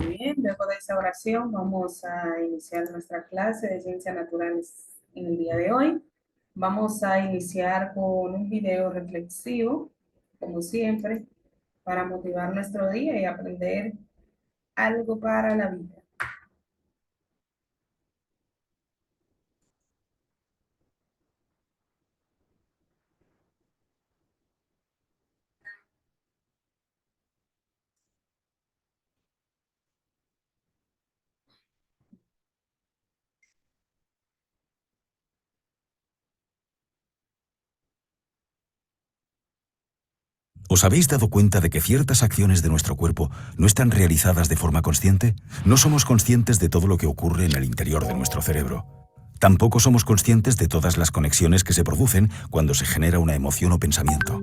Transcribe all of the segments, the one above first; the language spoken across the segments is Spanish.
bien, luego de esa oración vamos a iniciar nuestra clase de ciencias naturales en el día de hoy. Vamos a iniciar con un video reflexivo, como siempre, para motivar nuestro día y aprender algo para la vida. ¿Os habéis dado cuenta de que ciertas acciones de nuestro cuerpo no están realizadas de forma consciente? No somos conscientes de todo lo que ocurre en el interior de nuestro cerebro. Tampoco somos conscientes de todas las conexiones que se producen cuando se genera una emoción o pensamiento.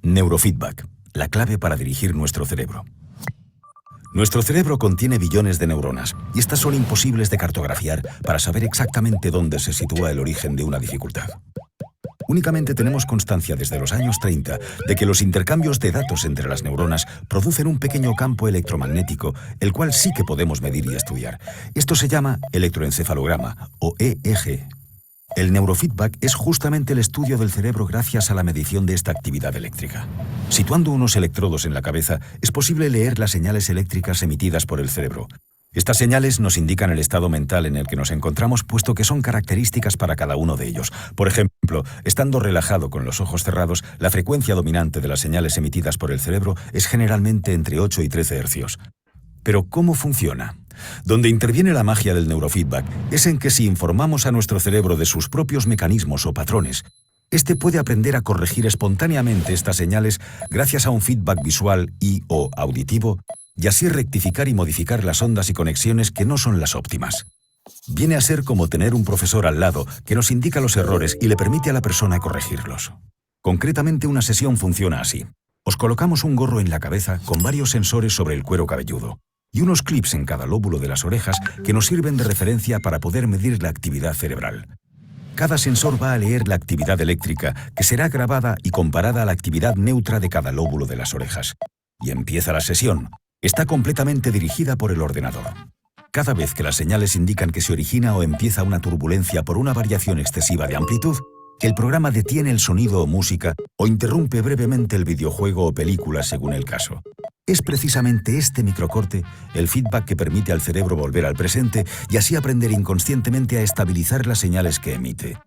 Neurofeedback, la clave para dirigir nuestro cerebro. Nuestro cerebro contiene billones de neuronas, y estas son imposibles de cartografiar para saber exactamente dónde se sitúa el origen de una dificultad. Únicamente tenemos constancia desde los años 30 de que los intercambios de datos entre las neuronas producen un pequeño campo electromagnético, el cual sí que podemos medir y estudiar. Esto se llama electroencefalograma o EEG. El neurofeedback es justamente el estudio del cerebro gracias a la medición de esta actividad eléctrica. Situando unos electrodos en la cabeza, es posible leer las señales eléctricas emitidas por el cerebro. Estas señales nos indican el estado mental en el que nos encontramos, puesto que son características para cada uno de ellos. Por ejemplo, estando relajado con los ojos cerrados, la frecuencia dominante de las señales emitidas por el cerebro es generalmente entre 8 y 13 hercios. Pero ¿cómo funciona? Donde interviene la magia del neurofeedback es en que si informamos a nuestro cerebro de sus propios mecanismos o patrones, este puede aprender a corregir espontáneamente estas señales gracias a un feedback visual y/o auditivo, y así rectificar y modificar las ondas y conexiones que no son las óptimas. Viene a ser como tener un profesor al lado que nos indica los errores y le permite a la persona corregirlos. Concretamente, una sesión funciona así. Os colocamos un gorro en la cabeza con varios sensores sobre el cuero cabelludo y unos clips en cada lóbulo de las orejas que nos sirven de referencia para poder medir la actividad cerebral. Cada sensor va a leer la actividad eléctrica, que será grabada y comparada a la actividad neutra de cada lóbulo de las orejas. Y empieza la sesión. Está completamente dirigida por el ordenador. Cada vez que las señales indican que se origina o empieza una turbulencia por una variación excesiva de amplitud, el programa detiene el sonido o música o interrumpe brevemente el videojuego o película según el caso. Es precisamente este microcorte el feedback que permite al cerebro volver al presente y así aprender inconscientemente a estabilizar las señales que emite.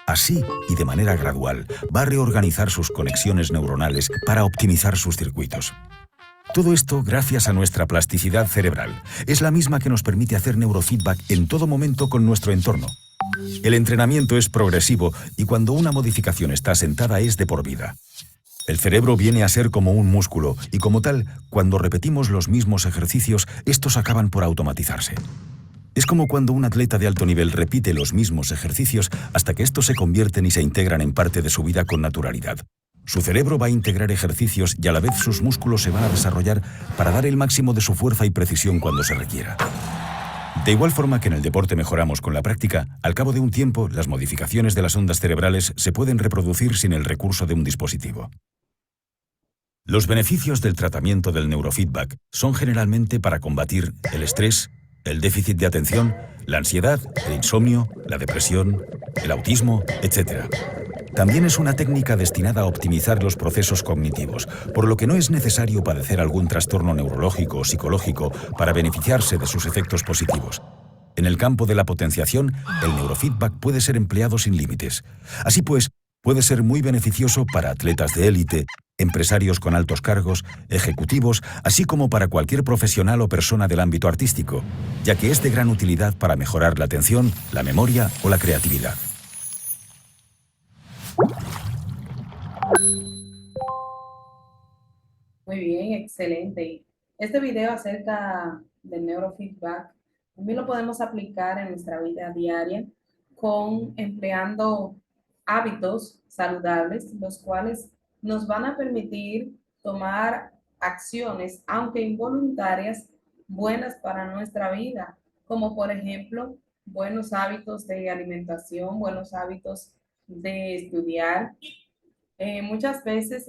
Así, y de manera gradual, va a reorganizar sus conexiones neuronales para optimizar sus circuitos. Todo esto gracias a nuestra plasticidad cerebral. Es la misma que nos permite hacer neurofeedback en todo momento con nuestro entorno. El entrenamiento es progresivo y cuando una modificación está asentada es de por vida. El cerebro viene a ser como un músculo y como tal, cuando repetimos los mismos ejercicios, estos acaban por automatizarse. Es como cuando un atleta de alto nivel repite los mismos ejercicios hasta que estos se convierten y se integran en parte de su vida con naturalidad. Su cerebro va a integrar ejercicios y a la vez sus músculos se van a desarrollar para dar el máximo de su fuerza y precisión cuando se requiera. De igual forma que en el deporte mejoramos con la práctica, al cabo de un tiempo las modificaciones de las ondas cerebrales se pueden reproducir sin el recurso de un dispositivo. Los beneficios del tratamiento del neurofeedback son generalmente para combatir el estrés, el déficit de atención, la ansiedad, el insomnio, la depresión, el autismo, etc. También es una técnica destinada a optimizar los procesos cognitivos, por lo que no es necesario padecer algún trastorno neurológico o psicológico para beneficiarse de sus efectos positivos. En el campo de la potenciación, el neurofeedback puede ser empleado sin límites. Así pues, puede ser muy beneficioso para atletas de élite, empresarios con altos cargos, ejecutivos, así como para cualquier profesional o persona del ámbito artístico, ya que es de gran utilidad para mejorar la atención, la memoria o la creatividad. Muy bien, excelente. Este video acerca del neurofeedback también lo podemos aplicar en nuestra vida diaria con empleando hábitos saludables, los cuales nos van a permitir tomar acciones, aunque involuntarias, buenas para nuestra vida, como por ejemplo buenos hábitos de alimentación, buenos hábitos de estudiar. Muchas veces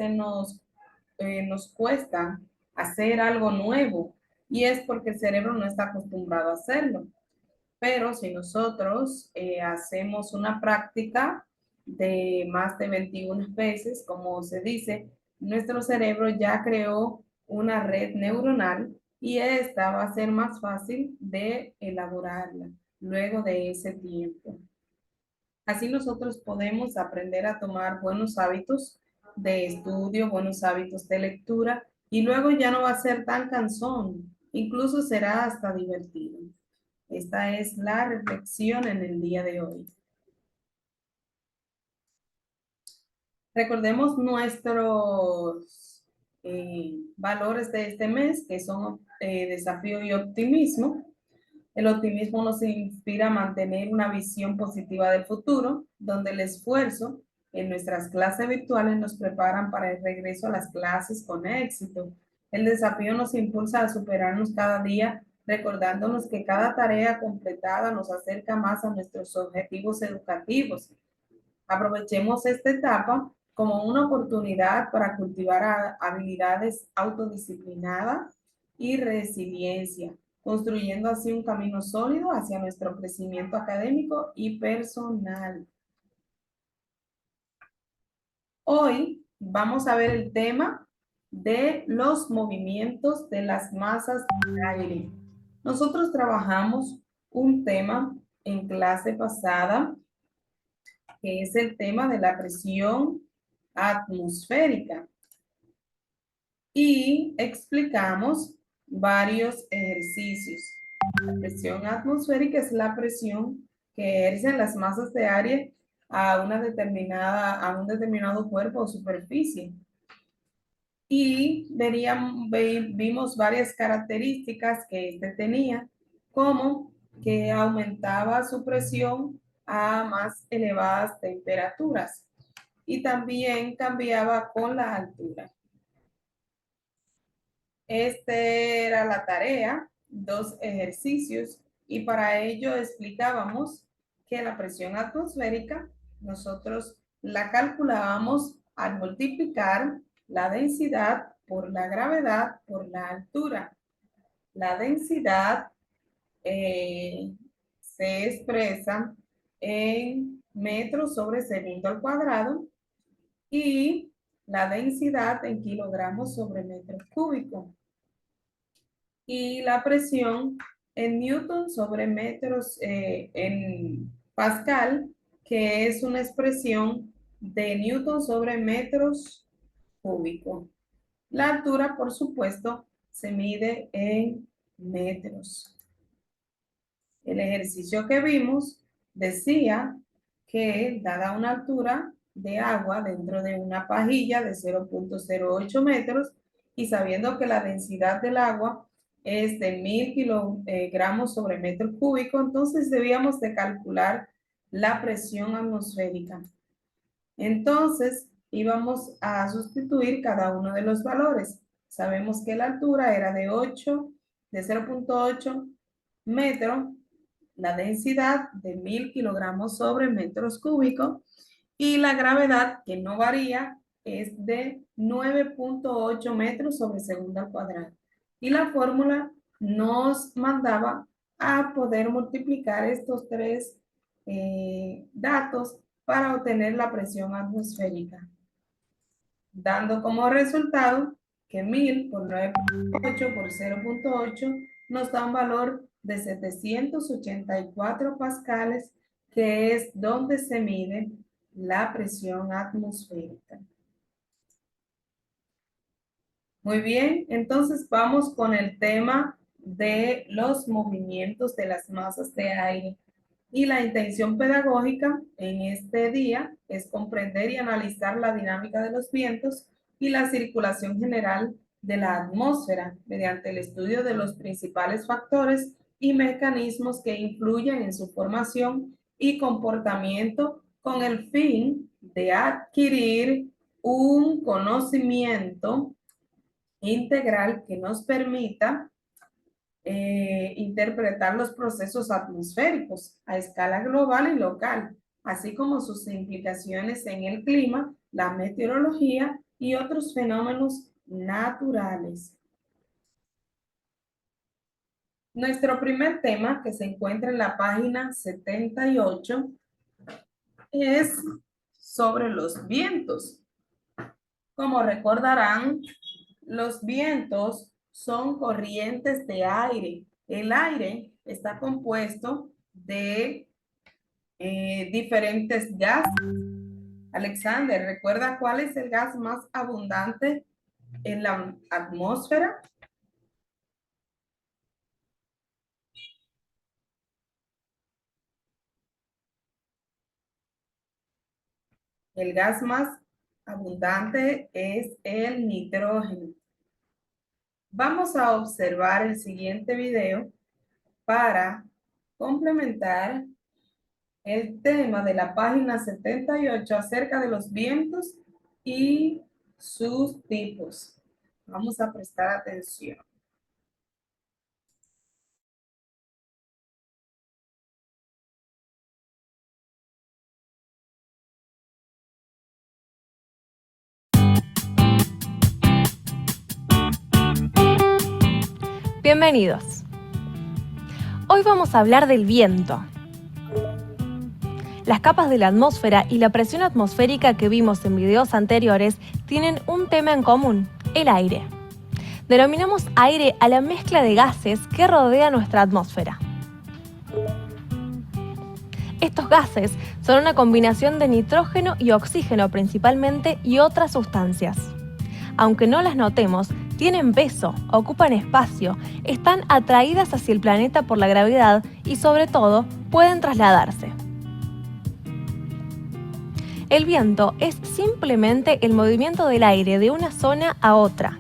nos cuesta hacer algo nuevo, y es porque el cerebro no está acostumbrado a hacerlo. Pero si nosotros hacemos una práctica de más de 21 veces, como se dice, nuestro cerebro ya creó una red neuronal y esta va a ser más fácil de elaborarla luego de ese tiempo. Así nosotros podemos aprender a tomar buenos hábitos de estudio, buenos hábitos de lectura y luego ya no va a ser tan cansón, incluso será hasta divertido. Esta es la reflexión en el día de hoy. Recordemos nuestros valores de este mes, que son desafío y optimismo. El optimismo nos inspira a mantener una visión positiva del futuro, donde el esfuerzo en nuestras clases virtuales nos preparan para el regreso a las clases con éxito. El desafío nos impulsa a superarnos cada día, recordándonos que cada tarea completada nos acerca más a nuestros objetivos educativos. Aprovechemos esta etapa como una oportunidad para cultivar habilidades autodisciplinadas y resiliencia, construyendo así un camino sólido hacia nuestro crecimiento académico y personal. Hoy vamos a ver el tema de los movimientos de las masas de aire. Nosotros trabajamos un tema en clase pasada que es el tema de la presión atmosférica. Y explicamos varios ejercicios. La presión atmosférica es la presión que ejercen las masas de aire a un determinado cuerpo o superficie. Y vimos varias características que este tenía, como que aumentaba su presión a más elevadas temperaturas y también cambiaba con la altura. Era la tarea, 2 ejercicios, y para ello explicábamos que la presión atmosférica nosotros la calculábamos al multiplicar la densidad por la gravedad por la altura. La densidad se expresa en metros sobre segundo al cuadrado y la densidad en kilogramos sobre metro cúbico. Y la presión en newton sobre metros en pascal, que es una expresión de newton sobre metros cúbicos. La altura, por supuesto, se mide en metros. El ejercicio que vimos decía que dada una altura de agua dentro de una pajilla de 0.08 metros y sabiendo que la densidad del agua es de 1000 kilogramos sobre metro cúbico, entonces debíamos de calcular la presión atmosférica. Entonces íbamos a sustituir cada uno de los valores. Sabemos que la altura era de 0.8 metros, la densidad de 1000 kilogramos sobre metros cúbicos y la gravedad, que no varía, es de 9.8 metros sobre segundo al cuadrado. Y la fórmula nos mandaba a poder multiplicar estos tres datos para obtener la presión atmosférica, dando como resultado que 1000 por 9.8 por 0.8 nos da un valor de 784 pascales, que es donde se mide la presión atmosférica. Muy bien, entonces vamos con el tema de los movimientos de las masas de aire. Y la intención pedagógica en este día es comprender y analizar la dinámica de los vientos y la circulación general de la atmósfera mediante el estudio de los principales factores y mecanismos que influyen en su formación y comportamiento con el fin de adquirir un conocimiento integral que nos permita interpretar los procesos atmosféricos a escala global y local, así como sus implicaciones en el clima, la meteorología y otros fenómenos naturales. Nuestro primer tema, que se encuentra en la página 78, es sobre los vientos. Como recordarán, los vientos son corrientes de aire. El aire está compuesto de diferentes gases. Alexander, ¿recuerda cuál es el gas más abundante en la atmósfera? El gas más abundante es el nitrógeno. Vamos a observar el siguiente video para complementar el tema de la página 78 acerca de los vientos y sus tipos. Vamos a prestar atención. Bienvenidos. Hoy vamos a hablar del viento. Las capas de la atmósfera y la presión atmosférica que vimos en videos anteriores tienen un tema en común, el aire. Denominamos aire a la mezcla de gases que rodea nuestra atmósfera. Estos gases son una combinación de nitrógeno y oxígeno principalmente y otras sustancias. Aunque no las notemos, tienen peso, ocupan espacio, están atraídas hacia el planeta por la gravedad y sobre todo pueden trasladarse. El viento es simplemente el movimiento del aire de una zona a otra.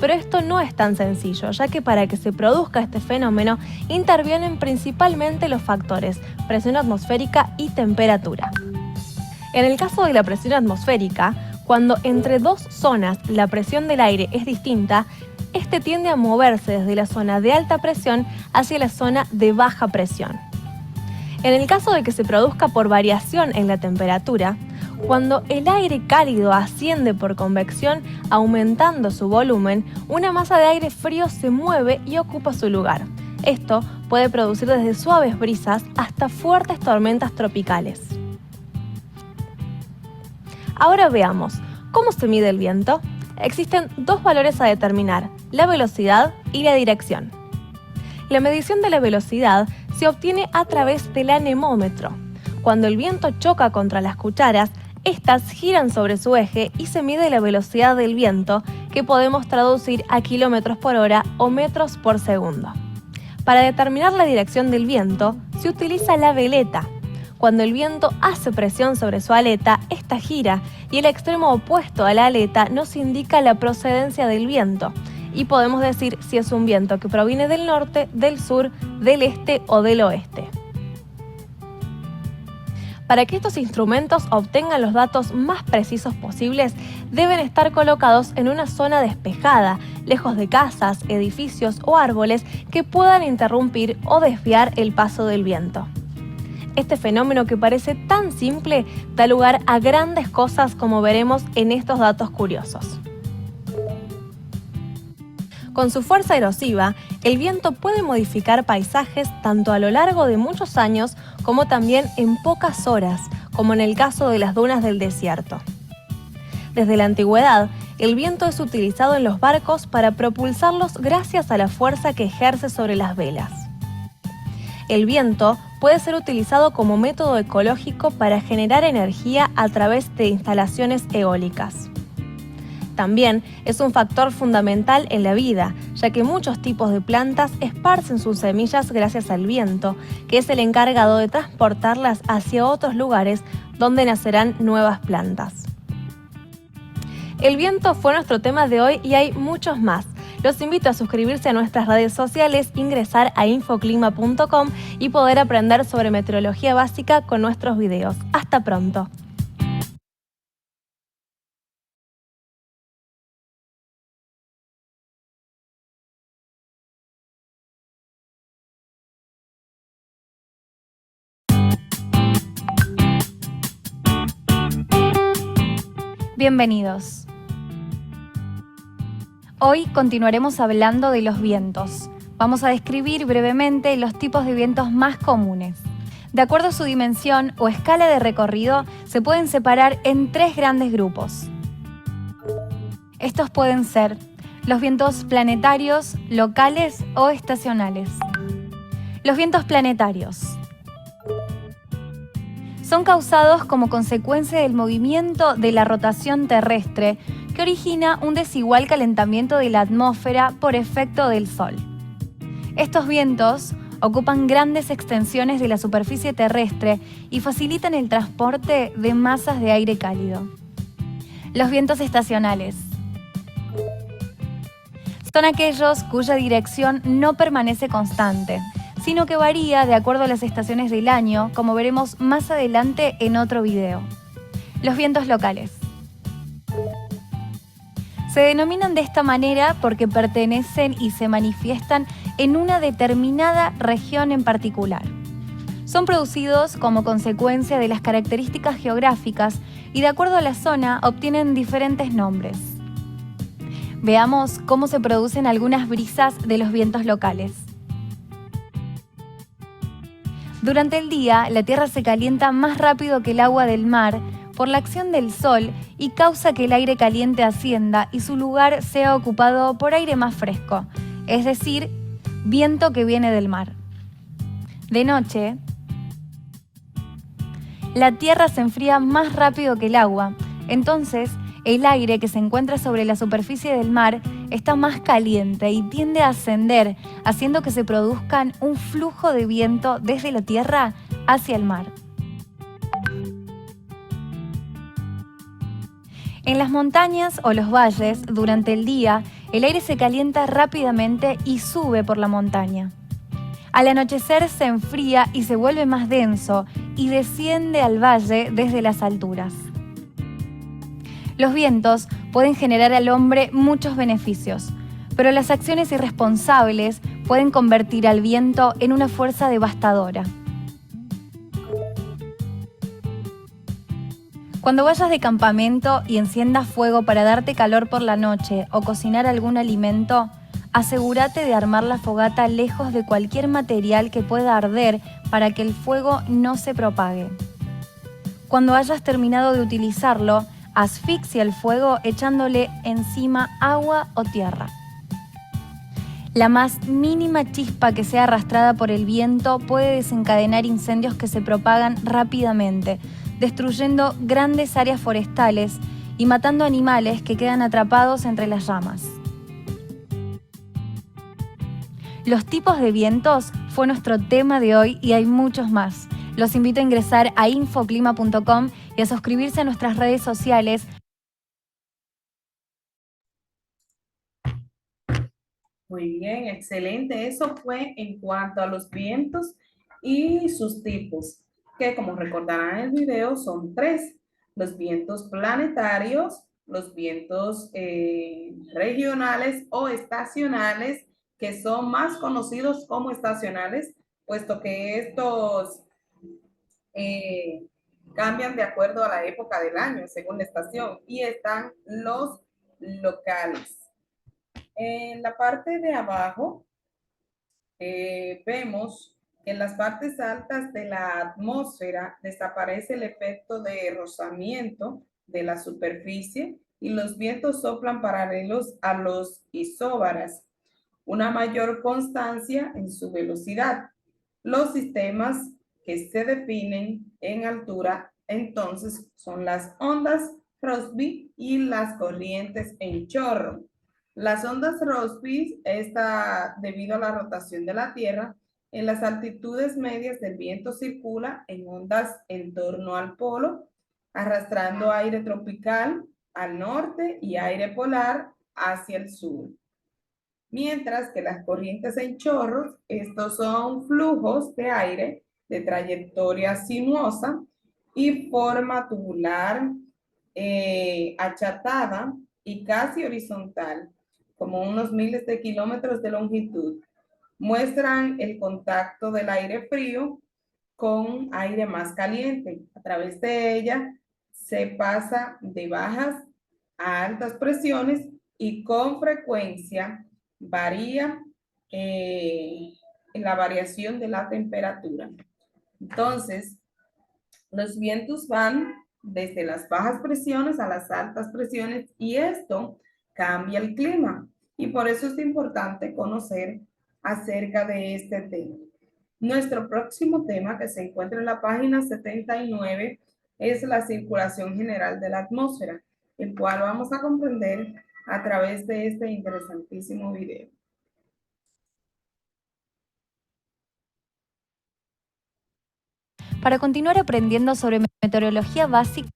Pero esto no es tan sencillo, ya que para que se produzca este fenómeno intervienen principalmente los factores presión atmosférica y temperatura. En el caso de la presión atmosférica, cuando entre dos zonas la presión del aire es distinta, este tiende a moverse desde la zona de alta presión hacia la zona de baja presión. En el caso de que se produzca por variación en la temperatura, cuando el aire cálido asciende por convección aumentando su volumen, una masa de aire frío se mueve y ocupa su lugar. Esto puede producir desde suaves brisas hasta fuertes tormentas tropicales. Ahora veamos, ¿cómo se mide el viento? Existen dos valores a determinar, la velocidad y la dirección. La medición de la velocidad se obtiene a través del anemómetro. Cuando el viento choca contra las cucharas, estas giran sobre su eje y se mide la velocidad del viento, que podemos traducir a kilómetros por hora o metros por segundo. Para determinar la dirección del viento, se utiliza la veleta. Cuando el viento hace presión sobre su aleta, esta gira y el extremo opuesto a la aleta nos indica la procedencia del viento y podemos decir si es un viento que proviene del norte, del sur, del este o del oeste. Para que estos instrumentos obtengan los datos más precisos posibles, deben estar colocados en una zona despejada, lejos de casas, edificios o árboles que puedan interrumpir o desviar el paso del viento. Este fenómeno, que parece tan simple, da lugar a grandes cosas, como veremos en estos datos curiosos. Con su fuerza erosiva, el viento puede modificar paisajes tanto a lo largo de muchos años como también en pocas horas, como en el caso de las dunas del desierto. Desde la antigüedad, el viento es utilizado en los barcos para propulsarlos gracias a la fuerza que ejerce sobre las velas. El viento puede ser utilizado como método ecológico para generar energía a través de instalaciones eólicas. También es un factor fundamental en la vida, ya que muchos tipos de plantas esparcen sus semillas gracias al viento, que es el encargado de transportarlas hacia otros lugares donde nacerán nuevas plantas. El viento fue nuestro tema de hoy y hay muchos más. Los invito a suscribirse a nuestras redes sociales, ingresar a infoclima.com y poder aprender sobre meteorología básica con nuestros videos. ¡Hasta pronto! Bienvenidos. Hoy continuaremos hablando de los vientos, Vamos a describir brevemente los tipos de vientos más comunes. De acuerdo a su dimensión o escala de recorrido, se pueden separar en 3 grandes grupos. Estos pueden ser los vientos planetarios, locales o estacionales. Los vientos planetarios son causados como consecuencia del movimiento de la rotación terrestre que origina un desigual calentamiento de la atmósfera por efecto del Sol. Estos vientos ocupan grandes extensiones de la superficie terrestre y facilitan el transporte de masas de aire cálido. Los vientos estacionales son aquellos cuya dirección no permanece constante, sino que varía de acuerdo a las estaciones del año, como veremos más adelante en otro video. Los vientos locales se denominan de esta manera porque pertenecen y se manifiestan en una determinada región en particular. Son producidos como consecuencia de las características geográficas y de acuerdo a la zona obtienen diferentes nombres. Veamos cómo se producen algunas brisas de los vientos locales. Durante el día, la Tierra se calienta más rápido que el agua del mar por la acción del Sol y causa que el aire caliente ascienda y su lugar sea ocupado por aire más fresco, es decir, viento que viene del mar. De noche, la Tierra se enfría más rápido que el agua, entonces el aire que se encuentra sobre la superficie del mar está más caliente y tiende a ascender, haciendo que se produzcan un flujo de viento desde la Tierra hacia el mar. En las montañas o los valles, durante el día, el aire se calienta rápidamente y sube por la montaña. Al anochecer se enfría y se vuelve más denso y desciende al valle desde las alturas. Los vientos pueden generar al hombre muchos beneficios, pero las acciones irresponsables pueden convertir al viento en una fuerza devastadora. Cuando vayas de campamento y enciendas fuego para darte calor por la noche o cocinar algún alimento, asegúrate de armar la fogata lejos de cualquier material que pueda arder para que el fuego no se propague. Cuando hayas terminado de utilizarlo, asfixia el fuego echándole encima agua o tierra. La más mínima chispa que sea arrastrada por el viento puede desencadenar incendios que se propagan rápidamente, destruyendo grandes áreas forestales y matando animales que quedan atrapados entre las ramas. Los tipos de vientos fue nuestro tema de hoy y hay muchos más. Los invito a ingresar a infoclima.com y a suscribirse a nuestras redes sociales. Muy bien, excelente. Eso fue en cuanto a los vientos y sus tipos, que como recordarán en el video son 3: los vientos planetarios, los vientos regionales o estacionales, que son más conocidos como estacionales, puesto que estos cambian de acuerdo a la época del año, según la estación, y están los locales. En la parte de abajo vemos que en las partes altas de la atmósfera desaparece el efecto de rozamiento de la superficie y los vientos soplan paralelos a los isóbaras, una mayor constancia en su velocidad. Los sistemas que se definen en altura entonces son las ondas Rossby y las corrientes en chorro. Las ondas Rossby está debido a la rotación de la Tierra. En las altitudes medias del viento circula en ondas en torno al polo, arrastrando aire tropical al norte y aire polar hacia el sur. Mientras que las corrientes en chorros, estos son flujos de aire de trayectoria sinuosa y forma tubular, achatada y casi horizontal, como unos miles de kilómetros de longitud. Muestran el contacto del aire frío con aire más caliente. A través de ella se pasa de bajas a altas presiones y con frecuencia varía la variación de la temperatura. Entonces, los vientos van desde las bajas presiones a las altas presiones y esto cambia el clima. Y por eso es importante conocer acerca de este tema. Nuestro próximo tema, que se encuentra en la página 79, es la circulación general de la atmósfera, el cual vamos a comprender a través de este interesantísimo video. Para continuar aprendiendo sobre meteorología básica,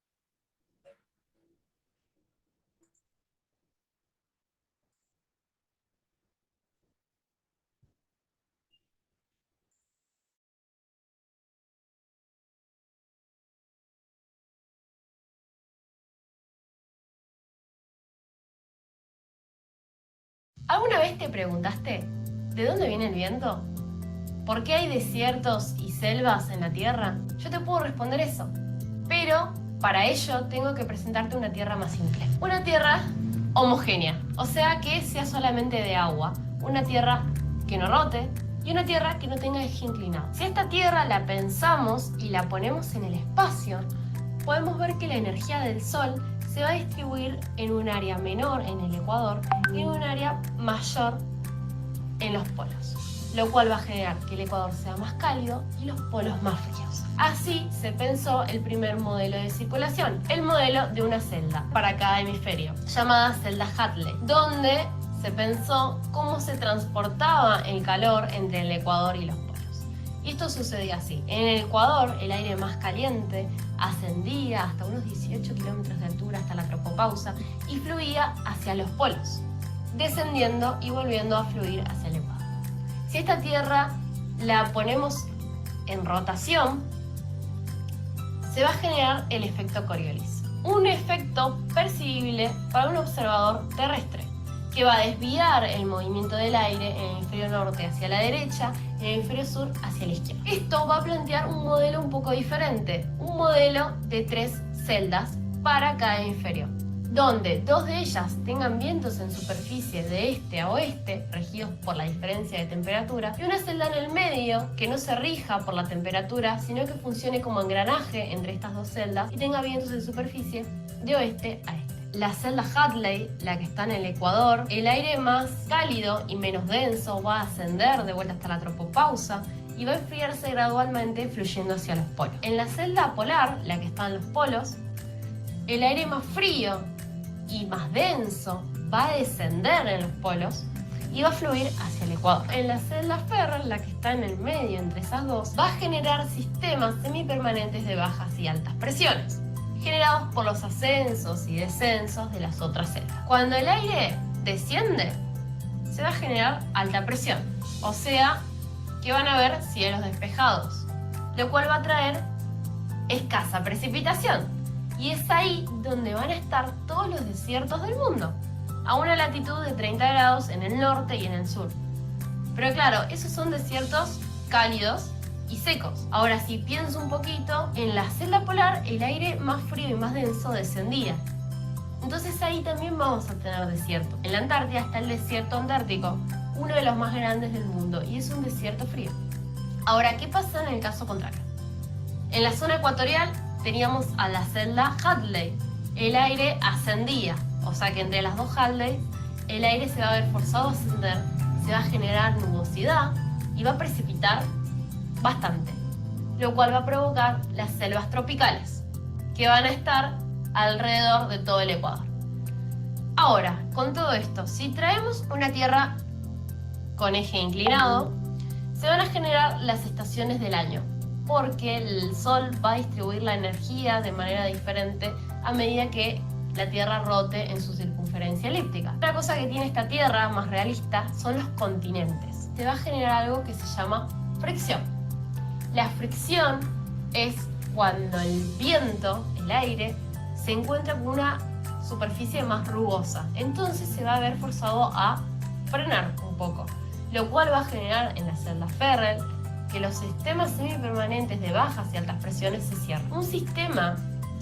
¿alguna vez te preguntaste de dónde viene el viento? ¿Por qué hay desiertos y selvas en la Tierra? Yo te puedo responder eso, pero para ello tengo que presentarte una Tierra más simple. Una Tierra homogénea, o sea que sea solamente de agua, una Tierra que no rote y una Tierra que no tenga eje inclinado. Si esta Tierra la pensamos y la ponemos en el espacio, podemos ver que la energía del Sol se va a distribuir en un área menor en el ecuador y en un área mayor en los polos, lo cual va a generar que el ecuador sea más cálido y los polos más fríos. Así se pensó el primer modelo de circulación, el modelo de una celda para cada hemisferio, llamada celda Hadley, donde se pensó cómo se transportaba el calor entre el ecuador y los polos. Y esto sucedía así: en el ecuador el aire más caliente ascendía hasta unos 18 kilómetros de altura hasta la tropopausa y fluía hacia los polos, descendiendo y volviendo a fluir hacia el ecuador. Si esta Tierra la ponemos en rotación, se va a generar el efecto Coriolis, un efecto percibible para un observador terrestre, que va a desviar el movimiento del aire en el hemisferio norte hacia la derecha, en el hemisferio sur hacia la izquierda. Esto va a plantear un modelo un poco diferente, un modelo de 3 celdas para cada hemisferio, donde 2 de ellas tengan vientos en superficie de este a oeste, regidos por la diferencia de temperatura, y una celda en el medio que no se rija por la temperatura, sino que funcione como engranaje entre estas 2 celdas y tenga vientos en superficie de oeste a este. La celda Hadley, la que está en el ecuador, el aire más cálido y menos denso va a ascender de vuelta hasta la tropopausa y va a enfriarse gradualmente fluyendo hacia los polos. En la celda polar, la que está en los polos, el aire más frío y más denso va a descender en los polos y va a fluir hacia el ecuador. En la celda Ferrer, la que está en el medio entre esas 2, va a generar sistemas semipermanentes de bajas y altas presiones, generados por los ascensos y descensos de las otras celdas. Cuando el aire desciende, se va a generar alta presión, o sea que van a haber cielos despejados, lo cual va a traer escasa precipitación, y es ahí donde van a estar todos los desiertos del mundo, a una latitud de 30 grados en el norte y en el sur. Pero claro, esos son desiertos cálidos y secos. Ahora, si pienso un poquito, en la celda polar el aire más frío y más denso descendía. Entonces ahí también vamos a tener desierto. En la Antártida está el desierto antártico, uno de los más grandes del mundo, y es un desierto frío. Ahora, ¿qué pasa en el caso contrario? En la zona ecuatorial teníamos a la celda Hadley. El aire ascendía, o sea que entre las 2 Hadley el aire se va a ver forzado a ascender, se va a generar nubosidad y va a precipitar bastante, lo cual va a provocar las selvas tropicales, que van a estar alrededor de todo el ecuador. Ahora, con todo esto, si traemos una Tierra con eje inclinado, se van a generar las estaciones del año, porque el Sol va a distribuir la energía de manera diferente a medida que la Tierra rote en su circunferencia elíptica. Otra cosa que tiene esta Tierra más realista son los continentes. Se va a generar algo que se llama fricción. La fricción es cuando el viento, el aire, se encuentra con una superficie más rugosa. Entonces se va a ver forzado a frenar un poco, lo cual va a generar en la celda Ferrer que los sistemas semipermanentes de bajas y altas presiones se cierran. Un sistema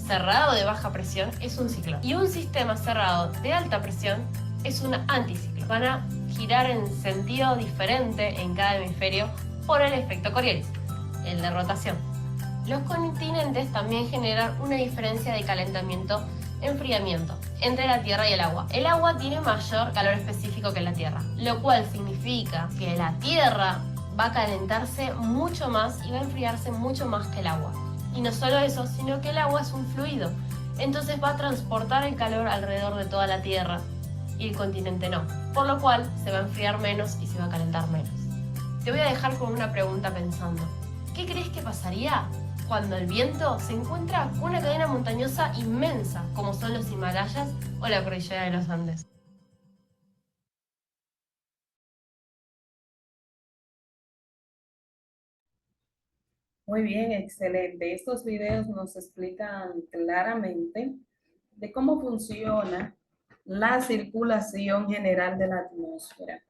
cerrado de baja presión es un ciclón y un sistema cerrado de alta presión es un anticiclón. Van a girar en sentido diferente en cada hemisferio por el efecto Coriolis, el de rotación. Los continentes también generan una diferencia de calentamiento-enfriamiento entre la Tierra y el agua. El agua tiene mayor calor específico que la Tierra, lo cual significa que la Tierra va a calentarse mucho más y va a enfriarse mucho más que el agua. Y no solo eso, sino que el agua es un fluido, entonces va a transportar el calor alrededor de toda la Tierra y el continente no, por lo cual se va a enfriar menos y se va a calentar menos. Te voy a dejar con una pregunta pensando. ¿Qué crees que pasaría cuando el viento se encuentra con una cadena montañosa inmensa, como son los Himalayas o la cordillera de los Andes? Muy bien, excelente. Estos videos nos explican claramente de cómo funciona la circulación general de la atmósfera.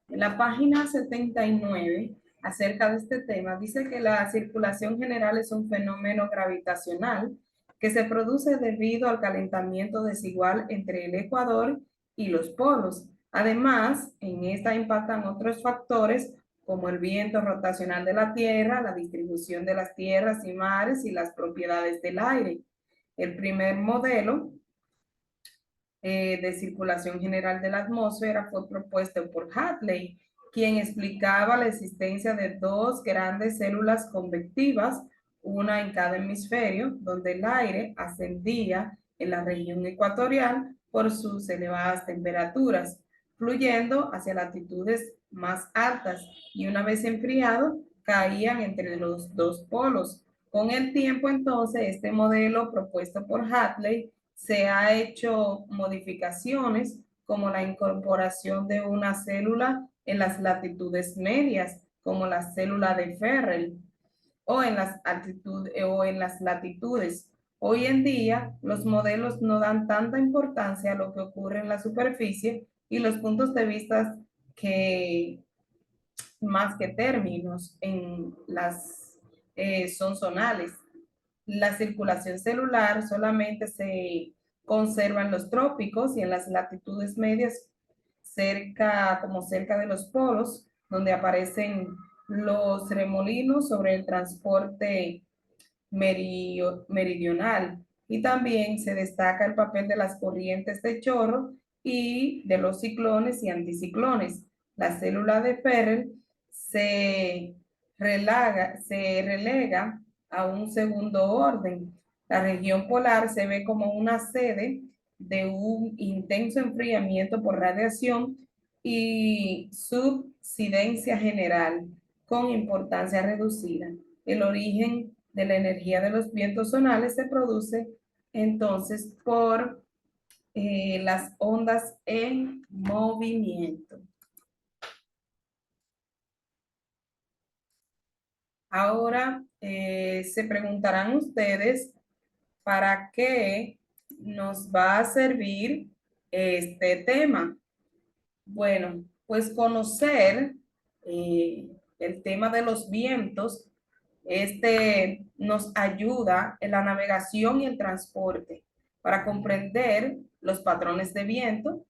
En la página 79, acerca de este tema, dice que la circulación general es un fenómeno gravitacional que se produce debido al calentamiento desigual entre el ecuador y los polos. Además, en esta impactan otros factores como el viento rotacional de la Tierra, la distribución de las tierras y mares y las propiedades del aire. El primer modelo de circulación general de la atmósfera fue propuesto por Hadley, quien explicaba la existencia de dos grandes células convectivas, una en cada hemisferio, donde el aire ascendía en la región ecuatorial por sus elevadas temperaturas, fluyendo hacia latitudes más altas y una vez enfriado, caían entre los dos polos. Con el tiempo, entonces, este modelo propuesto por Hadley se ha hecho modificaciones como la incorporación de una célula en las latitudes medias, como la célula de Ferrel, o en las latitudes. Hoy en día, los modelos no dan tanta importancia a lo que ocurre en la superficie y los puntos de vista que más que términos en las son zonales. La circulación celular solamente se conserva en los trópicos y en las latitudes medias, cerca de los polos, donde aparecen los remolinos sobre el transporte meridional. Y también se destaca el papel de las corrientes de chorro y de los ciclones y anticiclones. La célula de Ferrel se relega a un segundo orden. La región polar se ve como una sede de un intenso enfriamiento por radiación y subsidencia general con importancia reducida. El origen de la energía de los vientos zonales se produce entonces por las ondas en movimiento. Ahora se preguntarán ustedes para qué nos va a servir este tema. Bueno, pues conocer el tema de los vientos, nos ayuda en la navegación y el transporte para comprender los patrones de viento,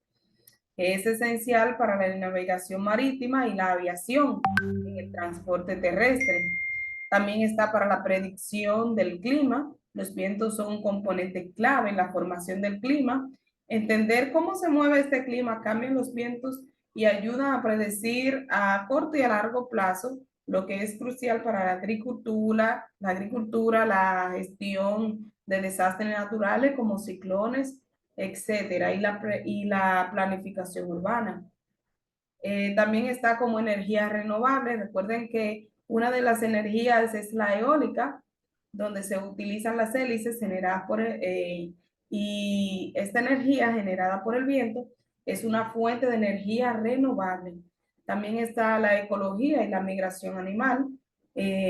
que es esencial para la navegación marítima y la aviación en el transporte terrestre. También está para la predicción del clima. Los vientos son un componente clave en la formación del clima. Entender cómo se mueve este clima, cambian los vientos y ayudan a predecir a corto y a largo plazo, lo que es crucial para la gestión de desastres naturales como ciclones, etcétera, y la planificación urbana. También está como energía renovable. Recuerden que una de las energías es la eólica, donde se utilizan las hélices generadas y esta energía generada por el viento es una fuente de energía renovable. También está la ecología y la migración animal.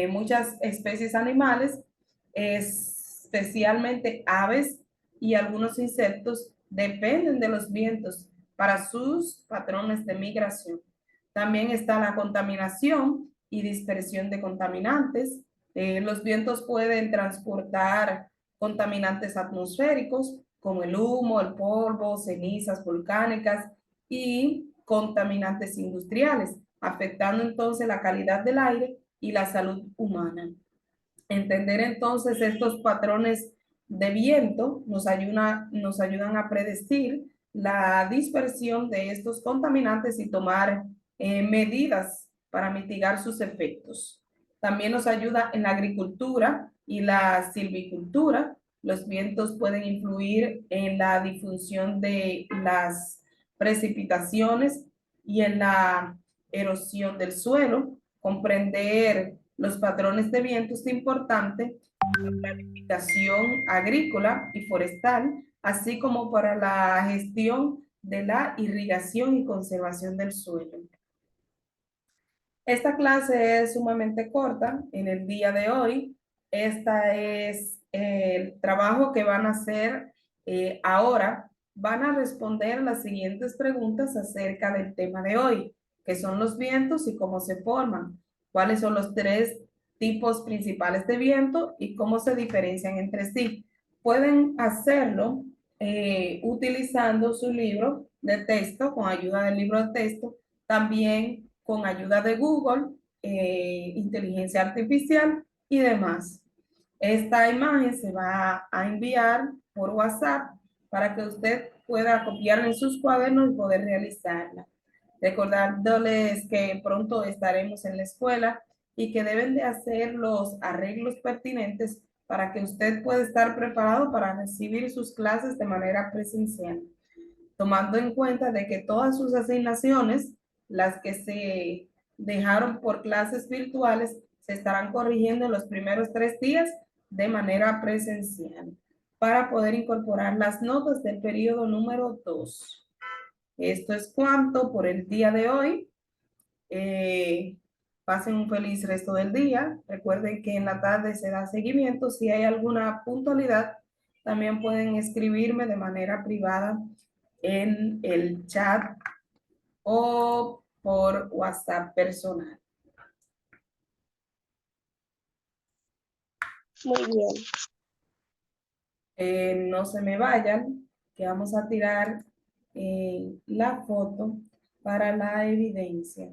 Muchas especies animales, especialmente aves y algunos insectos, dependen de los vientos para sus patrones de migración. También está la contaminación y dispersión de contaminantes. Los vientos pueden transportar contaminantes atmosféricos como el humo, el polvo, cenizas volcánicas y contaminantes industriales, afectando entonces la calidad del aire y la salud humana. Entender entonces estos patrones de viento nos ayudan a predecir la dispersión de estos contaminantes y tomar medidas para mitigar sus efectos. También nos ayuda en la agricultura y la silvicultura. Los vientos pueden influir en la difusión de las precipitaciones y en la erosión del suelo. Comprender los patrones de viento es importante para la planificación agrícola y forestal, así como para la gestión de la irrigación y conservación del suelo. Esta clase es sumamente corta en el día de hoy. Este es el trabajo que van a hacer ahora. Van a responder las siguientes preguntas acerca del tema de hoy, que son los vientos y cómo se forman, cuáles son los tres tipos principales de viento y cómo se diferencian entre sí. Pueden hacerlo utilizando su libro de texto, con ayuda del libro de texto, también con ayuda de Google, inteligencia artificial y demás. Esta imagen se va a enviar por WhatsApp para que usted pueda copiarla en sus cuadernos y poder realizarla. Recordándoles que pronto estaremos en la escuela y que deben de hacer los arreglos pertinentes para que usted pueda estar preparado para recibir sus clases de manera presencial, tomando en cuenta de que todas sus asignaciones, las que se dejaron por clases virtuales, se estarán corrigiendo en los primeros 3 días de manera presencial para poder incorporar las notas del periodo número 2. Esto es cuanto por el día de hoy. Pasen un feliz resto del día. Recuerden que en la tarde se da seguimiento. Si hay alguna puntualidad, también pueden escribirme de manera privada en el chat o por WhatsApp personal. Muy bien. No se me vayan, que vamos a tirar la foto para la evidencia.